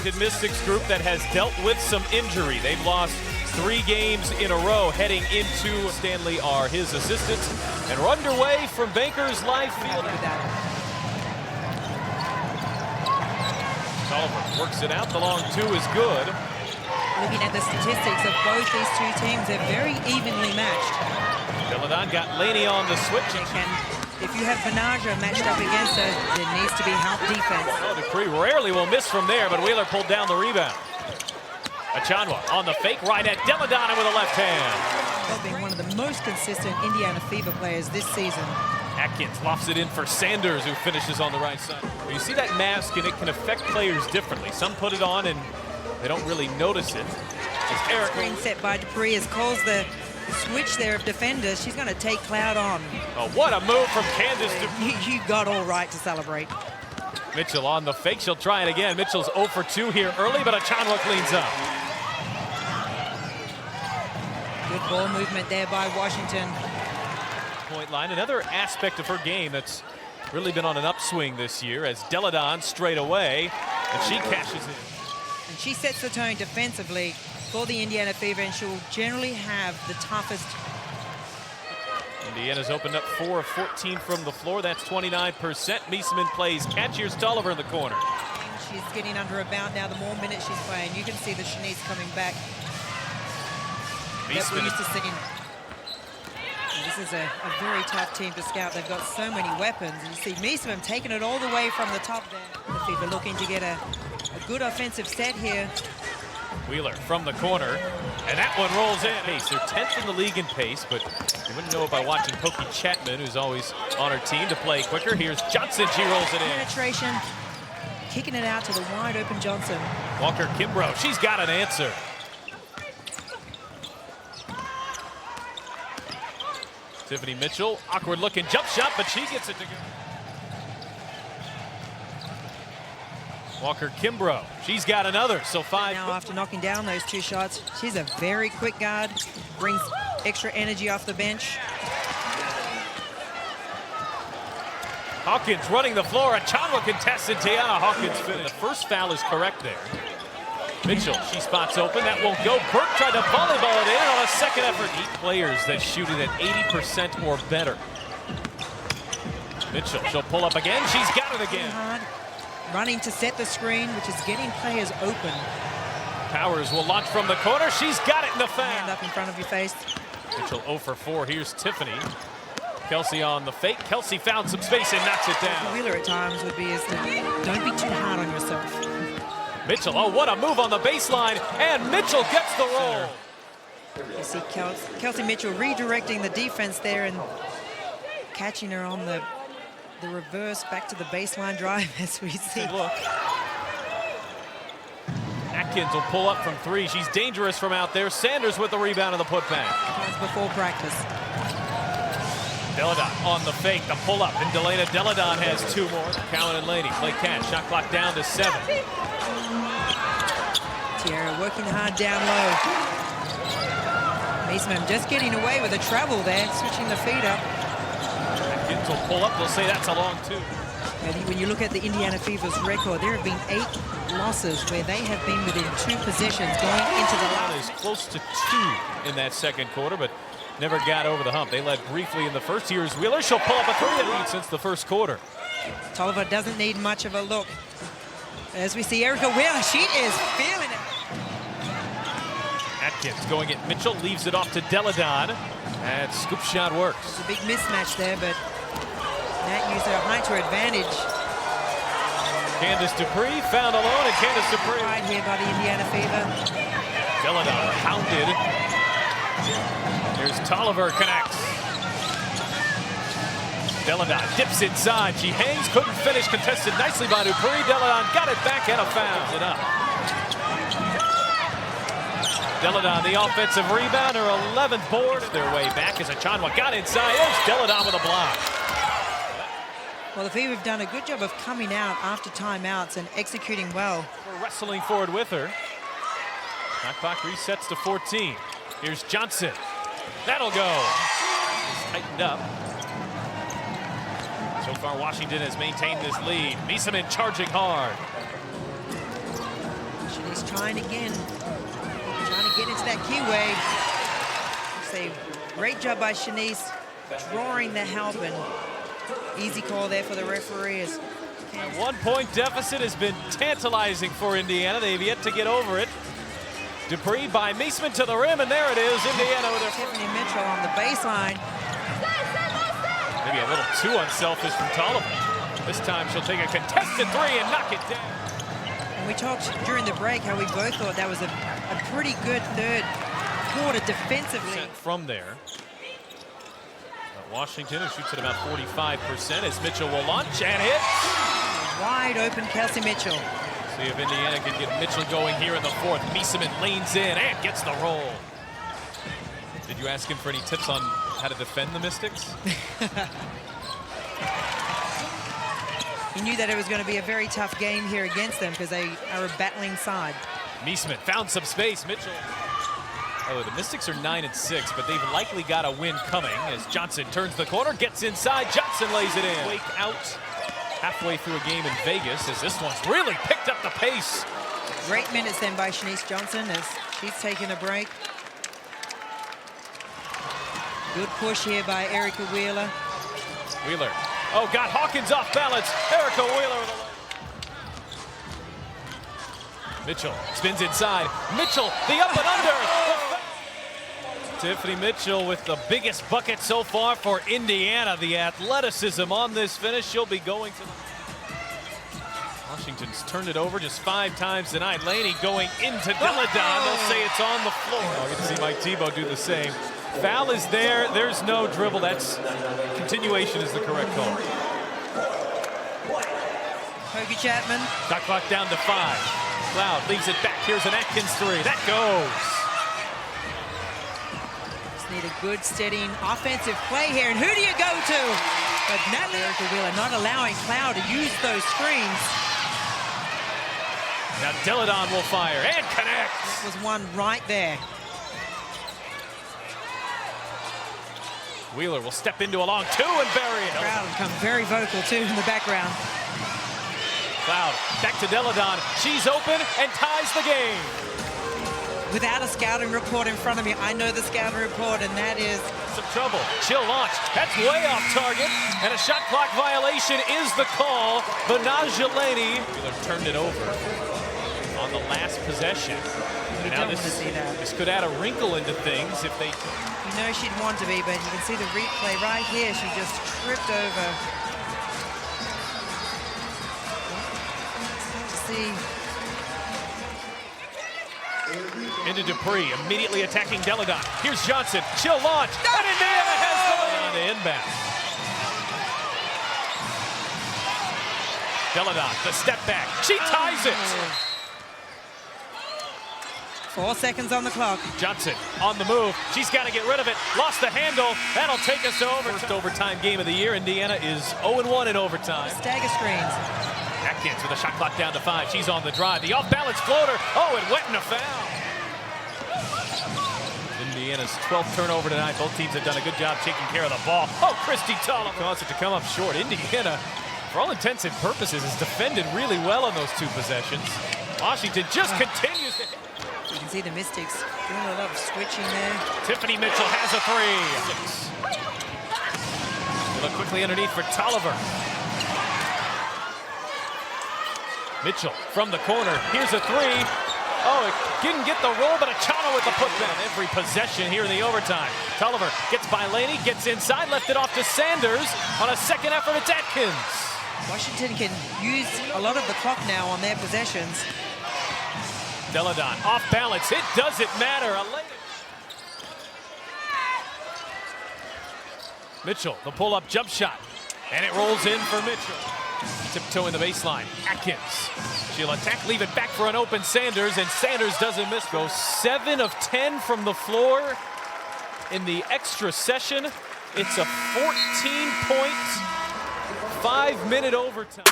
Washington Mystics group that has dealt with some injury. They've lost 3 games in a row heading into Stanley are his assistants. And we're underway from Bankers Life Field. Oliver works it out. The long 2 is good. Looking at the statistics of both these two teams, they're very evenly matched. Deladon got Laney on the switch. If you have Benaja matched up against her, there needs to be help defense. Oh, Dupree rarely will miss from there, but Wheeler pulled down the rebound. Achanwa on the fake right at Deladon with a left hand. Well, being one of the most consistent Indiana Fever players this season. Atkins lofts it in for Sanders, who finishes on the right side. Well, you see that mask, and it can affect players differently. Some put it on, and they don't really notice it. It's Eric. Screen set by Dupree has caused the switch there of defenders. She's going to take Cloud on. Oh, what a move from Candace Dupree. You got all right to celebrate. Mitchell on the fake. She'll try it again. Mitchell's 0 for 2 here early, but Achanwa cleans up. Good ball movement there by Washington. Point line, another aspect of her game that's really been on an upswing this year as Deladon straight away, and she cashes in. And she sets the tone defensively for the Indiana Fever, and she'll generally have the toughest. Indiana's opened up 4 of 14 from the floor. That's 29%. Meesman plays catch. Here's Tolliver in the corner. She's getting under a bound now. The more minutes she's playing, you can see the Shanice coming back. That we're used to seeing. This is a very tough team to scout. They've got so many weapons. And you see Meesman taking it all the way from the top there. The Fever looking to get a good offensive set here. Wheeler from the corner, and that one rolls in. Pace, they're 10th in the league in pace, but you wouldn't know it by watching Pokey Chapman, who's always on her team, to play quicker. Here's Johnson, she rolls it in. Penetration, kicking it out to the wide open Johnson. Walker Kimbrough, she's got an answer. Tiffany Mitchell, awkward looking jump shot, but she gets it to go. Walker Kimbrough, she's got another, so 5. Now after knocking down those 2 shots, she's a very quick guard, brings extra energy off the bench. Hawkins running the floor, Achanwa contested, Tiana Hawkins finished. The first foul is correct there. Mitchell, she spots open, that won't go. Burke tried to volleyball it in on a second effort. 8 players that shoot it at 80% or better. Mitchell, she'll pull up again, she's got it again. Running to set the screen, which is getting players open. Powers will launch from the corner. She's got it in the foul. Hand up in front of your face. Mitchell 0 for 4. Here's Tiffany. Kelsey on the fake. Kelsey found some space and knocks it down. Wheeler at times would be is don't be too hard on yourself. Mitchell, oh, what a move on the baseline. And Mitchell gets the roll. You see Kelsey Mitchell redirecting the defense there and catching her on the reverse back to the baseline drive as we see. Look. Atkins will pull up from 3. She's dangerous from out there. Sanders with the rebound and the putback. That's before practice. Deladon on the fake, the pull up, and Delana Deladon has 2 more. Cowan and Laney play catch. Shot clock down to 7. Tiara working hard down low. Meesman just getting away with a travel there, switching the feet up. Atkins will pull up, they'll say that's a long 2. And when you look at the Indiana Fever's record, there have been 8 losses where they have been within 2 possessions going into the last. Is close to 2 in that second quarter, but never got over the hump. They led briefly in the first. Here's Wheeler. She'll pull up a 3 lead since the first quarter. Tolliver doesn't need much of a look. As we see Erica Wheeler, she is feeling it. Atkins going at Mitchell, leaves it off to Deladon, and scoop shot works. It's a big mismatch there, but Nat used her height to her advantage. Candace Dupree found alone, and Candace Dupree. Right here by the Indiana Fever. Deladon pounded. Here's Tolliver connects. Deladon dips inside. She hangs, couldn't finish. Contested nicely by Dupree. Deladon got it back and a foul. It up. Deladon, the offensive rebound, her 11th board. Their way back as Achanwa got inside. There's Deladon with a block. Well, the Fever have done a good job of coming out after timeouts and executing well. We're wrestling forward with her. Shot clock resets to 14. Here's Johnson. That'll go. It's tightened up. So far, Washington has maintained this lead. Meesman charging hard. He's trying again. Trying to get into that keyway. Say, great job by Shanice drawing the help, and easy call there for the referee. As a 1-point deficit has been tantalizing for Indiana. They've yet to get over it. Dupree by Meesman to the rim, and there it is. Indiana with Tiffany Mitchell on the baseline. Maybe a little too unselfish from Tolliver. This time she'll take a contested three and knock it down. And we talked during the break how we both thought that was a pretty good third quarter defensively. From there. Washington, who shoots at about 45%, as Mitchell will launch and hit. Wide open Kelsey Mitchell. See if Indiana can get Mitchell going here in the fourth. Meesman leans in and gets the roll. Did you ask him for any tips on how to defend the Mystics? He knew that it was going to be a very tough game here against them because they are a battling side. Meesman found some space. Mitchell. Oh, the Mystics are 9-6, but they've likely got a win coming as Johnson turns the corner, gets inside. Johnson lays it in. Wake out halfway through a game in Vegas as this one's really picked up the pace. Great minutes then by Shanice Johnson as she's taking a break. Good push here by Erica Wheeler. Wheeler. Oh, got Hawkins off balance. Erica Wheeler with a low. Mitchell spins inside. Mitchell, the up and under. Tiffany Mitchell with the biggest bucket so far for Indiana. The athleticism on this finish. She'll be going to Washington's turned it over just 5 times tonight. Laney going into Deladon. They'll say it's on the floor. I'll get to see Mike Tebow do the same. Foul is there. There's no dribble. That's continuation is the correct call. Hoagie Chapman. Shot clock down to 5. Cloud leaves it back. Here's an Atkins three. That goes. Just need a good, steadying offensive play here. And who do you go to? But Natalie Erica Wheeler not allowing Cloud to use those screens. Now Deladon will fire and connect. That was one right there. Wheeler will step into a long two and bury it. The crowd will become very vocal too in the background. Cloud back to Deladon. She's open and ties the game. Without a scouting report in front of me, I know the scouting report, and that is some trouble. She'll launch. That's way off target, and a shot clock violation is the call. Banaja Laney turned it over on the last possession. You now don't want to see that. This could add a wrinkle into things if they. You know she'd want to be, but you can see the replay right here. She just tripped over. See. Into Dupree, immediately attacking Deladon. Here's Johnson. She'll launch. And Indiana has Deladon to inbound. Deladon, the step back. She ties it. 4 seconds on the clock. Johnson on the move. She's got to get rid of it. Lost the handle. That'll take us to overtime. First overtime game of the year. Indiana is 0-1 in overtime. Stagger screens. Atkins with a shot clock down to 5. She's on the drive. The off-balance floater. Oh, it went in a foul. Indiana's 12th turnover tonight. Both teams have done a good job taking care of the ball. Oh, Christy Tolliver causes it to come up short. Indiana, for all intents and purposes, has defended really well on those 2 possessions. Washington just continues to hit. You can see the Mystics doing a lot of switching there. Tiffany Mitchell has a 3. Look quickly underneath for Tolliver. Mitchell from the corner. Here's a 3. Oh, it didn't get the roll, but Achano with the putback. Every possession here in the overtime. Tolliver gets by Laney, gets inside, left it off to Sanders. On a second effort, it's Atkins. Washington can use a lot of the clock now on their possessions. Deladon off balance. It doesn't matter. Mitchell, the pull-up jump shot. And it rolls in for Mitchell. Tiptoe in the baseline. Atkins. She'll attack, leave it back for an open Sanders, and Sanders doesn't miss. Goes 7 of 10 from the floor in the extra session. It's a 14-point, 5-minute overtime.